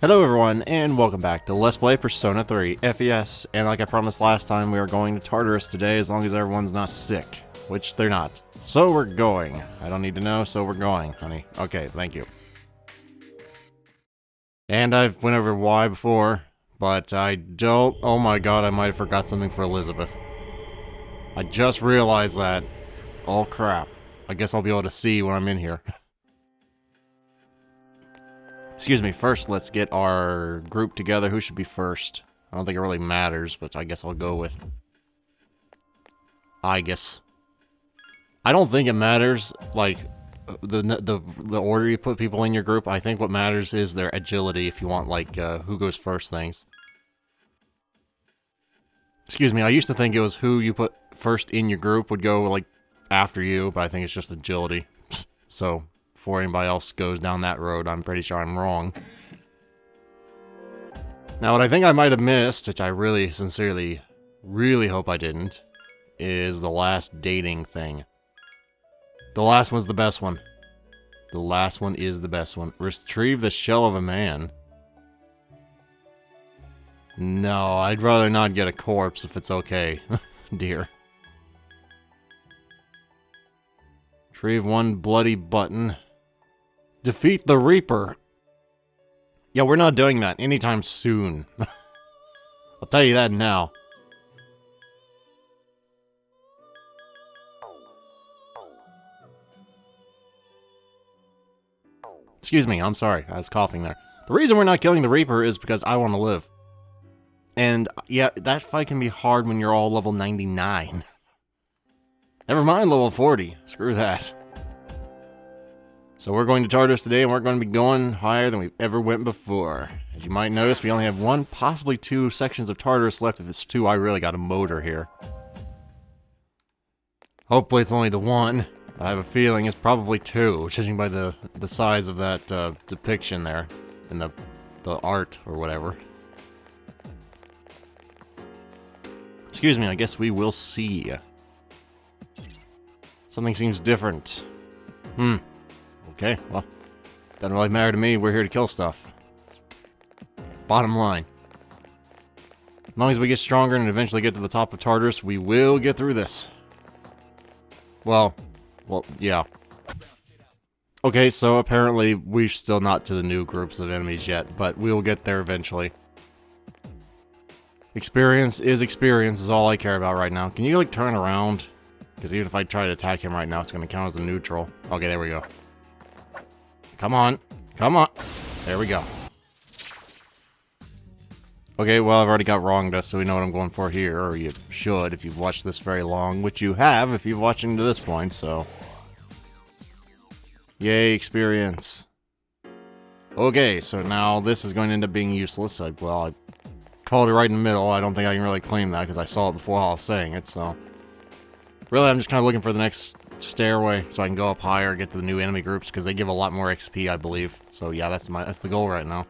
Hello everyone, and welcome back to Let's Play Persona 3 FES, and like I promised last time, we are going to Tartarus today as long as everyone's not sick, which they're not. So we're going. I don't need to know, so we're going, honey. Okay, thank you. And I've went over why before, but I don't... Oh my god, I might have forgot something for Elizabeth. I just realized that. Oh crap. I guess I'll be able to see when I'm in here. Excuse me, first let's get our group together. Who should be first? I don't think it really matters, but I guess I'll go with... I don't think it matters, like, the order you put people in your group. I think what matters is their agility, if you want, like, who goes first things. Excuse me, I used to think it was who you put first in your group would go, like, after you, but I think it's just agility. So... before anybody else goes down that road, I'm pretty sure I'm wrong. Now, what I think I might have missed, which I really, sincerely, really hope I didn't, is the last dating thing. The last one's the best one. The last one is the best one. Retrieve the shell of a man. No, I'd rather not get a corpse if it's okay, dear. Retrieve one bloody button. Defeat the Reaper. Yeah, we're not doing that anytime soon. I'll tell you that now. Excuse me, I'm sorry. I was coughing there. The reason we're not killing the Reaper is because I want to live. And, yeah, that fight can be hard when you're all level 99. Never mind level 40. Screw that. So we're going to Tartarus today, and we're going to be going higher than we've ever went before. As you might notice, we only have one, possibly two sections of Tartarus left. If it's two, I really got a motor here. Hopefully it's only the one. I have a feeling it's probably two, judging by the size of that depiction there. In the art, or whatever. Excuse me, I guess we will see. Something seems different. Okay, well, doesn't really matter to me. We're here to kill stuff. Bottom line. As long as we get stronger and eventually get to the top of Tartarus, we will get through this. Well, yeah. Okay, so apparently we're still not to the new groups of enemies yet, but we'll get there eventually. Experience is all I care about right now. Can you, like, turn around? Because even if I try to attack him right now, it's going to count as a neutral. Okay, there we go. Come on. Come on. There we go. Okay, well, I've already got wronged us, so we know what I'm going for here. Or you should, if you've watched this very long. Which you have, if you've watching to this point, so... Yay, experience. Okay, so now this is going to end up being useless. I called it right in the middle. I don't think I can really claim that, because I saw it before I was saying it, so... Really, I'm just kind of looking for the next stairway so I can go up higher, get to the new enemy groups, because they give a lot more XP, I believe. So yeah, that's the goal right now.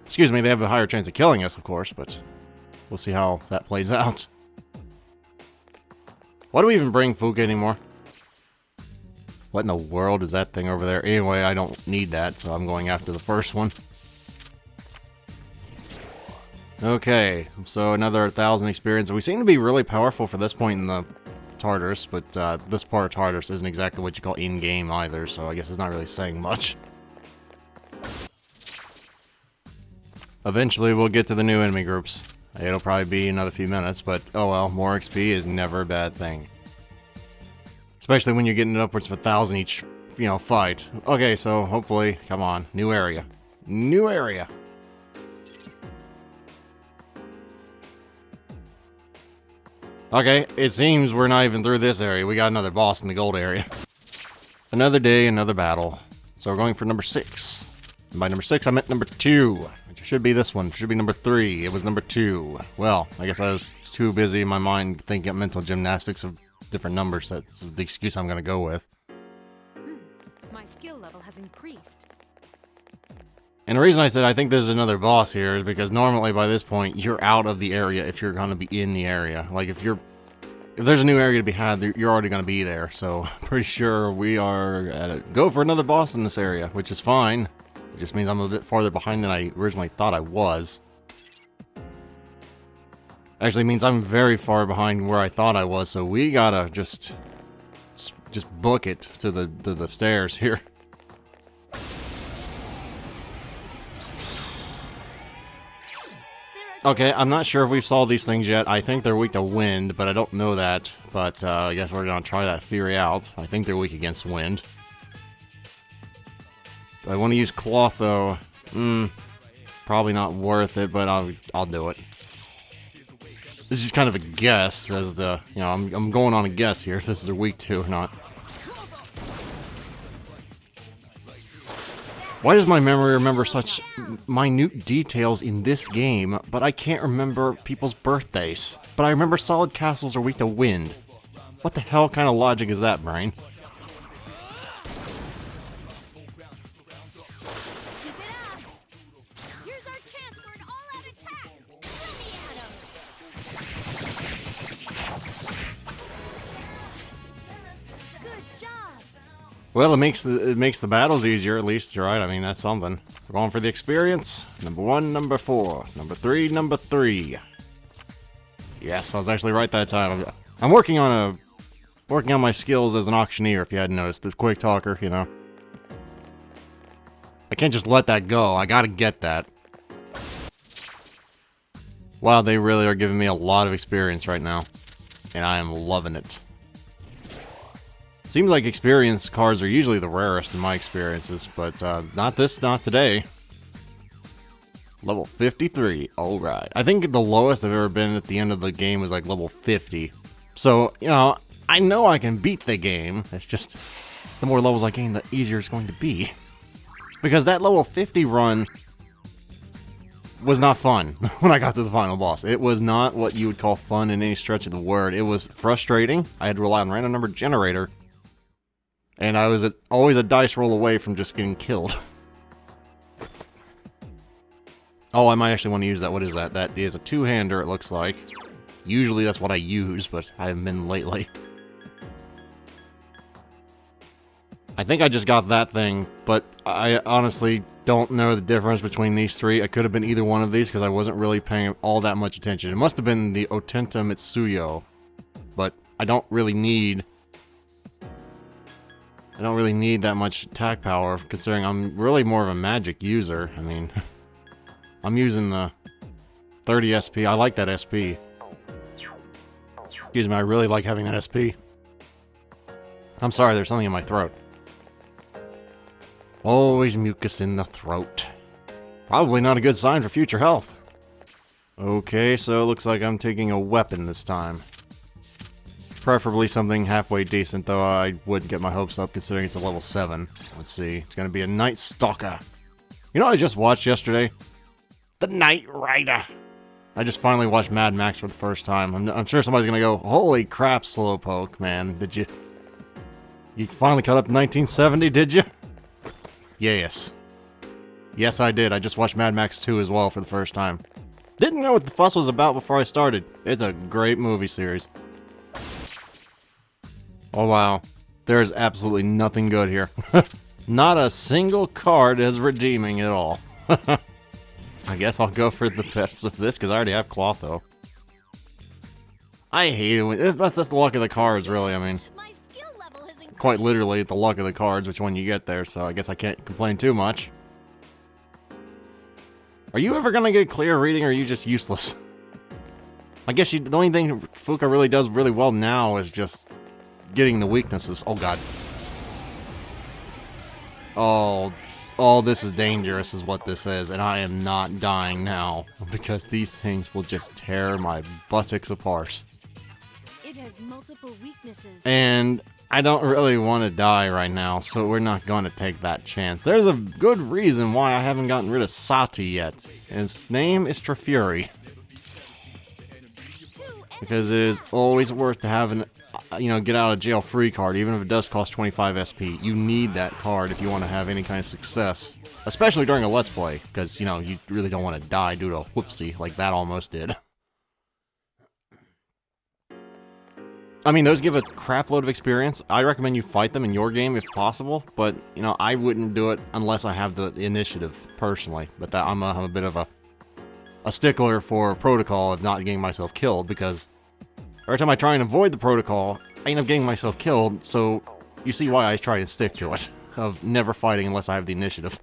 Excuse me, they have a higher chance of killing us, of course, but we'll see how that plays out. Why do we even bring Fuka anymore? What in the world is that thing over there? Anyway, I don't need that, so I'm going after the first one. Okay, so another 1,000 experience. We seem to be really powerful for this point in the Tartarus, but this part of Tartarus isn't exactly what you call in-game either, so I guess it's not really saying much. Eventually, we'll get to the new enemy groups. It'll probably be another few minutes, but oh well, more XP is never a bad thing. Especially when you're getting upwards of 1,000 each, fight. Okay, so hopefully, come on, new area. New area! Okay, it seems we're not even through this area. We got another boss in the gold area. Another day, another battle. So we're going for number 6. And by number 6, I meant number 2. Which should be this one. It should be number 3. It was number 2. Well, I guess I was too busy in my mind thinking of mental gymnastics of different numbers. That's the excuse I'm going to go with. My skill level has increased. And the reason I said I think there's another boss here is because normally by this point, you're out of the area if you're going to be in the area. Like, if you're if there's a new area to be had, you're already going to be there. So I'm pretty sure we are at a go for another boss in this area, which is fine. It just means I'm a bit farther behind than I originally thought I was. Actually means I'm very far behind where I thought I was, so we gotta just book it to the stairs here. Okay, I'm not sure if we've solved these things yet. I think they're weak to wind, but I don't know that. But I guess we're gonna try that theory out. I think they're weak against wind. I want to use cloth though. Probably not worth it, but I'll do it. This is kind of a guess, as the I'm going on a guess here if this is a weak to or not. Why does my memory remember such minute details in this game, but I can't remember people's birthdays? But I remember solid castles are weak to wind. What the hell kind of logic is that, brain? Well, it makes the battles easier, at least, right? I mean, that's something. We're going for the experience. Number 1, number 4. Number 3, number 3. Yes, I was actually right that time. I'm working on my skills as an auctioneer, if you hadn't noticed. The quick talker, you know. I can't just let that go. I gotta get that. Wow, they really are giving me a lot of experience right now. And I am loving it. Seems like experience cards are usually the rarest in my experiences, but not today. Level 53, alright. I think the lowest I've ever been at the end of the game was like level 50. So, I know I can beat the game. It's just, the more levels I gain, the easier it's going to be. Because that level 50 run was not fun when I got to the final boss. It was not what you would call fun in any stretch of the word. It was frustrating. I had to rely on random number generator. And I was always a dice roll away from just getting killed. Oh, I might actually want to use that. What is that? That is a two-hander, it looks like. Usually that's what I use, but I haven't been lately. I think I just got that thing, but I honestly don't know the difference between these three. It could have been either one of these, because I wasn't really paying all that much attention. It must have been the Otenta Mitsuyo, but I don't really need that much attack power, considering I'm really more of a magic user. I mean, I'm using the 30 SP. I like that SP. Excuse me, I really like having that SP. I'm sorry, there's something in my throat. Always mucus in the throat. Probably not a good sign for future health. Okay, so it looks like I'm taking a weapon this time. Preferably something halfway decent, though I wouldn't get my hopes up considering it's a level 7. Let's see. It's going to be a Night Stalker. You know what I just watched yesterday? The Knight Rider. I just finally watched Mad Max for the first time. I'm sure somebody's going to go, holy crap, Slowpoke, man. Did you... You finally caught up to 1970, did you? Yes. Yes, I did. I just watched Mad Max 2 as well for the first time. Didn't know what the fuss was about before I started. It's a great movie series. Oh wow, there's absolutely nothing good here. Not a single card is redeeming at all. I guess I'll go for the best of this, because I already have cloth though. I hate it when... That's the luck of the cards, really, I mean. My skill level has increased. Quite literally, the luck of the cards, which one you get there, so I guess I can't complain too much. Are you ever gonna get clear reading, or are you just useless? I guess the only thing Fuka really does really well now is just getting the weaknesses. Oh god. Oh, this is dangerous is what this is, and I am not dying now, because these things will just tear my buttocks apart. It has multiple weaknesses. And I don't really want to die right now, so we're not going to take that chance. There's a good reason why I haven't gotten rid of Sati yet. His name is Trafuri. Because it is always worth to have an get out of jail free card, even if it does cost 25 SP. You need that card if you want to have any kind of success. Especially during a Let's Play, because, you really don't want to die due to a whoopsie like that almost did. I mean, those give a crap load of experience. I recommend you fight them in your game if possible, but, you know, I wouldn't do it unless I have the initiative, personally. But that I'm a bit of a stickler for protocol of not getting myself killed, because every time I try and avoid the protocol, I end up getting myself killed, so you see why I try to stick to it, of never fighting unless I have the initiative.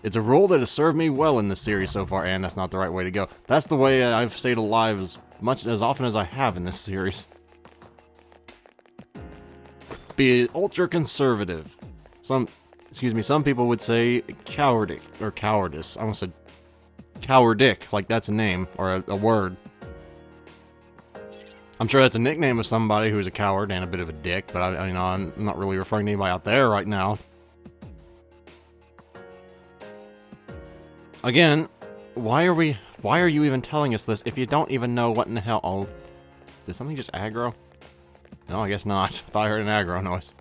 It's a rule that has served me well in this series so far, and that's not the right way to go. That's the way I've stayed alive as often as I have in this series. Be ultra conservative. Some people would say cowardic, or cowardice. I almost said cowardic, like that's a name, or a word. I'm sure that's a nickname of somebody who's a coward and a bit of a dick, but I'm not really referring to anybody out there right now. Again, why are you even telling us this if you don't even know what in the hell? Oh, did something just aggro? No, I guess not. I thought I heard an aggro noise.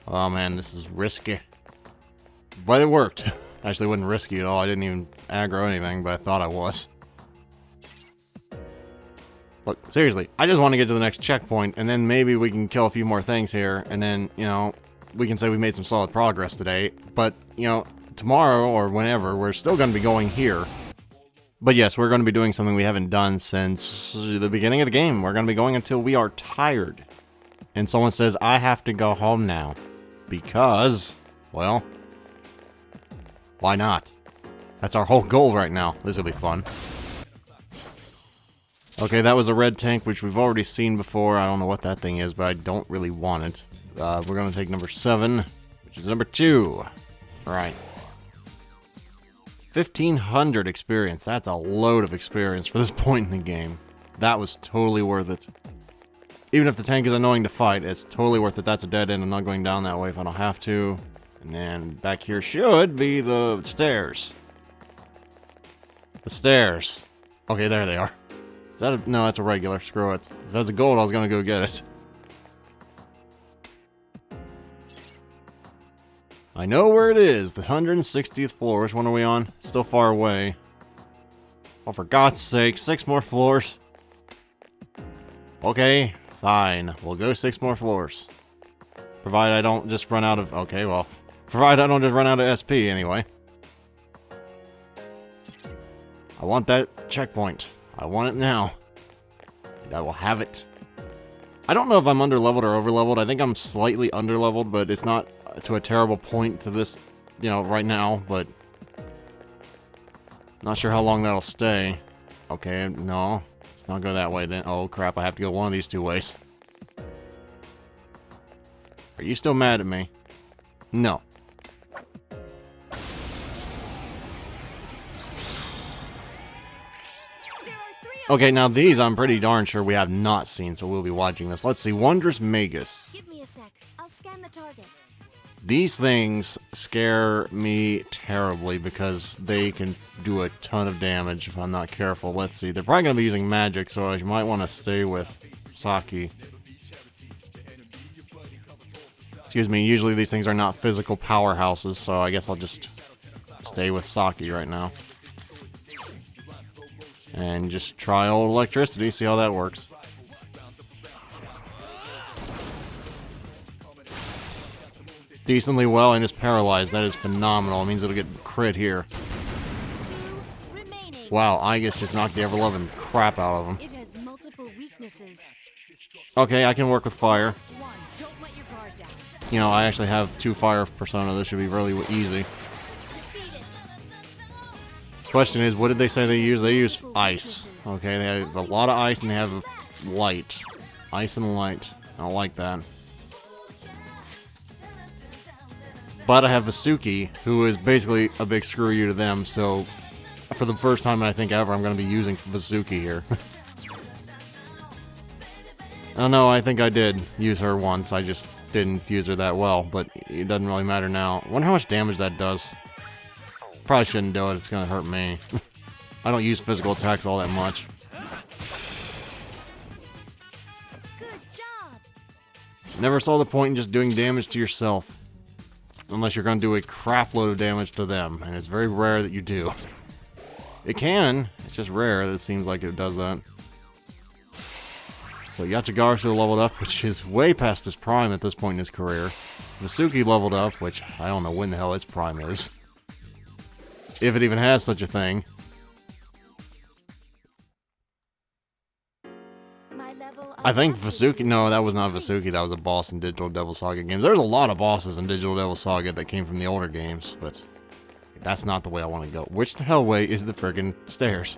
Oh man, this is risky. But it worked. Actually, it wasn't risky at all. I didn't even aggro anything, but I thought I was. Look, seriously, I just want to get to the next checkpoint, and then maybe we can kill a few more things here, and then, you know, we can say we made some solid progress today. But, you know, tomorrow or whenever, we're still going to be going here. But yes, we're going to be doing something we haven't done since the beginning of the game. We're going to be going until we are tired. And someone says, I have to go home now. Because, well, why not? That's our whole goal right now. This will be fun. Okay, that was a red tank, which we've already seen before. I don't know what that thing is, but I don't really want it. We're going to take number 7, which is number 2. Right. 1,500 experience. That's a load of experience for this point in the game. That was totally worth it. Even if the tank is annoying to fight, it's totally worth it. That's a dead end. I'm not going down that way if I don't have to. And then back here should be the stairs. The stairs. Okay, there they are. Is that a... No, that's a regular. Screw it. If that's a gold, I was going to go get it. I know where it is. The 160th floor. Which one are we on? Still far away. Oh, for God's sake. 6 more floors. Okay, fine. We'll go 6 more floors. Provided I don't just run out of... Okay, well. Provided I don't just run out of SP anyway. I want that checkpoint. I want it now. And I will have it. I don't know if I'm underleveled or overleveled. I think I'm slightly underleveled, but it's not to a terrible point to this, you know, right now, but not sure how long that'll stay. Okay, no. Let's not go that way then. Oh crap, I have to go one of these 2 ways. Are you still mad at me? No. Okay, now these I'm pretty darn sure we have not seen, so we'll be watching this. Let's see, Wondrous Magus. Give me a sec. I'll scan the target. These things scare me terribly because they can do a ton of damage if I'm not careful. Let's see, they're probably going to be using magic, so you might want to stay with Saki. Excuse me, usually these things are not physical powerhouses, so I guess I'll just stay with Saki right now. And just try old electricity, see how that works. Decently well and just paralyzed. That is phenomenal. It means it'll get crit here. Wow, I guess just knocked the ever-loving crap out of him. It has multiple weaknesses. Okay, I can work with fire. Don't let your guard down. You know, I actually have 2 fire persona. This should be really easy. Question is, what did they say they use? They use ice. Okay, they have a lot of ice and they have light. Ice and light. I don't like that. But I have Vasuki, who is basically a big screw you to them, so for the first time I think ever, I'm going to be using Vasuki here. Oh no, I think I did use her once, I just didn't use her that well, but it doesn't really matter now. I wonder how much damage that does. Probably shouldn't do it, it's going to hurt me. I don't use physical attacks all that much. Good job. Never saw the point in just doing damage to yourself. Unless you're going to do a crap load of damage to them, and it's very rare that you do. It can, it's just rare that it seems like it does that. So Yatsugaru leveled up, which is way past his prime at this point in his career. Vasuki leveled up, which I don't know when the hell its prime is. If it even has such a thing. I think Vasuki, no, that was not Vasuki, that was a boss in Digital Devil Saga games. There's a lot of bosses in Digital Devil Saga that came from the older games, but that's not the way I want to go. Which the hell way is the friggin' stairs?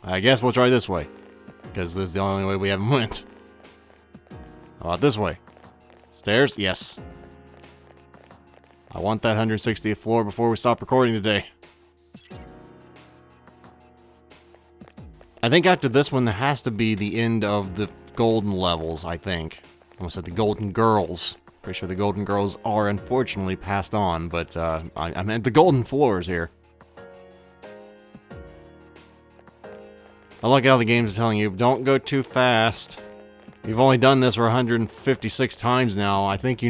I guess we'll try this way, because this is the only way we haven't went. How about this way? Stairs? Yes. I want that 160th floor before we stop recording today. I think after this one, there has to be the end of the golden levels, I think. I almost said the golden girls. Pretty sure the golden girls are unfortunately passed on, but I meant the golden floors here. I like how the games are telling you, don't go too fast. You've only done this for 156 times now. I think I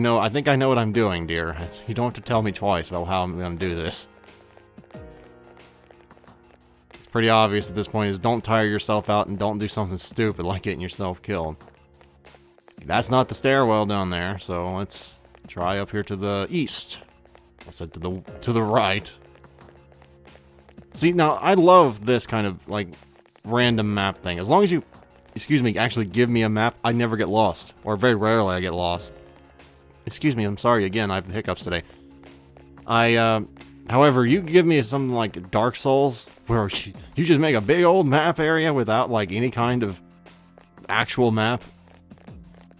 know what I'm doing, dear. You don't have to tell me twice about how I'm going to do this. Pretty obvious at this point is don't tire yourself out and don't do something stupid like getting yourself killed. That's not the stairwell down there, so let's try up here to the east. I said to the right. See, now I love this kind of like random map thing. As long as you, excuse me, actually give me a map, I never get lost, or very rarely I get lost. Excuse me, I'm sorry again, I have the hiccups today. However, you give me something like Dark Souls, where you just make a big old map area without, like, any kind of actual map.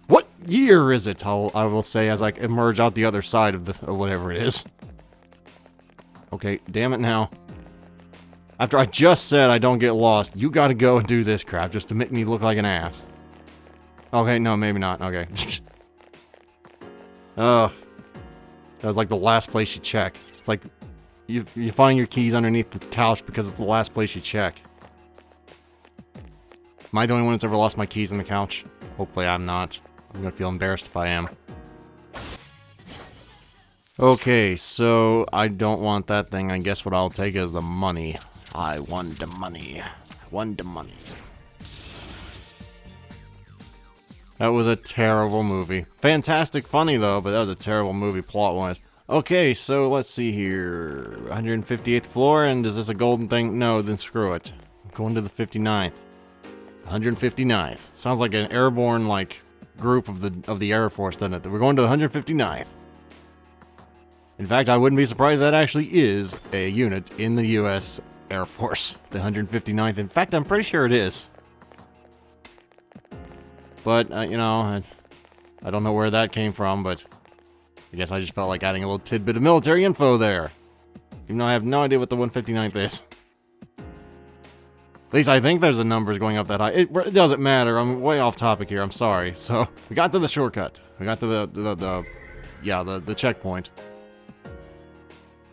What year is it, I will say, as I emerge out the other side of whatever it is. Okay, damn it now. After I just said I don't get lost, you gotta go and do this crap just to make me look like an ass. Okay, no, maybe not. Okay. Ugh. That was like the last place you check. It's like... You find your keys underneath the couch because it's the last place you check. Am I the only one that's ever lost my keys in the couch? Hopefully I'm not. I'm gonna feel embarrassed if I am. Okay, so I don't want that thing. I guess what I'll take is the money. I want the money. I want the money. That was a terrible movie. Fantastic funny though, but that was a terrible movie plot-wise. Okay, so let's see here. 158th floor, and is this a golden thing? No, then screw it. I'm going to the 59th. 159th. Sounds like an airborne, like, group of the Air Force, doesn't it? We're going to the 159th. In fact, I wouldn't be surprised if that actually is a unit in the U.S. Air Force. The 159th. In fact, I'm pretty sure it is. But, you know, I don't know where that came from, but... I guess I just felt like adding a little tidbit of military info there. Even though I have no idea what the 159th is. At least I think there's a numbers going up that high. It doesn't matter. I'm way off topic here. I'm sorry. So, we got to the shortcut. We got to the checkpoint.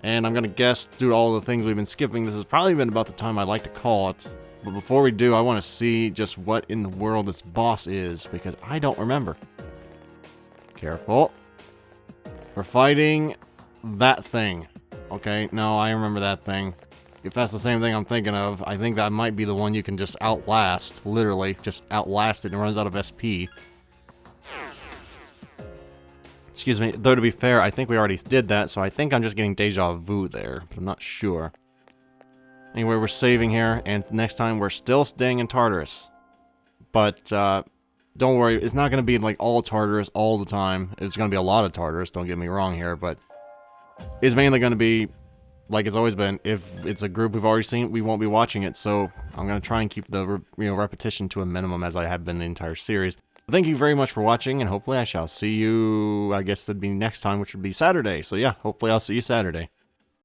And I'm gonna guess, due to all the things we've been skipping, this has probably been about the time I'd like to call it. But before we do, I want to see just what in the world this boss is, because I don't remember. Careful. We're fighting that thing. Okay, no, I remember that thing. If that's the same thing I'm thinking of, I think that might be the one you can just outlast. Literally, just outlast it and it runs out of SP. Excuse me, though to be fair, I think we already did that, so I think I'm just getting deja vu there, but I'm not sure. Anyway, we're saving here, and next time we're still staying in Tartarus. But, don't worry, it's not going to be like all Tartarus all the time. It's going to be a lot of Tartarus, don't get me wrong here, but it's mainly going to be like it's always been. If it's a group we've already seen, we won't be watching it, so I'm going to try and keep the repetition to a minimum as I have been the entire series. Thank you very much for watching, and hopefully I shall see you, I guess it'd be next time, which would be Saturday. So yeah, hopefully I'll see you Saturday.